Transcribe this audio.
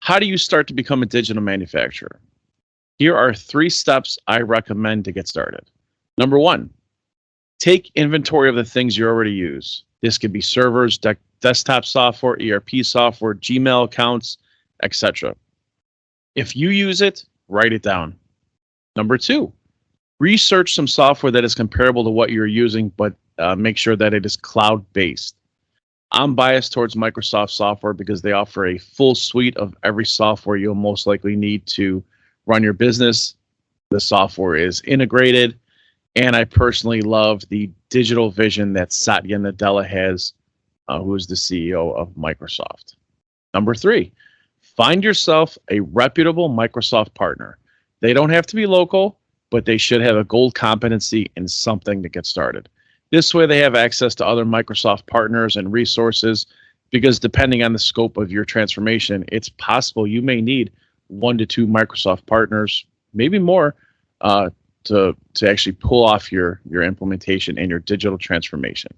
How do you start to become a digital manufacturer? Here are 3 steps I recommend to get started. Number one, take inventory of the things you already use. This could be servers, desktop software, ERP software, Gmail accounts, etc. If you use it, write it down. Number two, research some software that is comparable to what you're using, but make sure that it is cloud-based. I'm biased towards Microsoft software because they offer a full suite of every software you'll most likely need to run your business. The software is integrated, and I personally love the digital vision that Satya Nadella has, who is the CEO of Microsoft. Number three, find yourself a reputable Microsoft partner. They don't have to be local, but they should have a gold competency in something to get started. This way they have access to other Microsoft partners and resources because depending on the scope of your transformation, it's possible you may need 1 to 2 Microsoft partners, maybe more, to actually pull off your implementation and your digital transformation.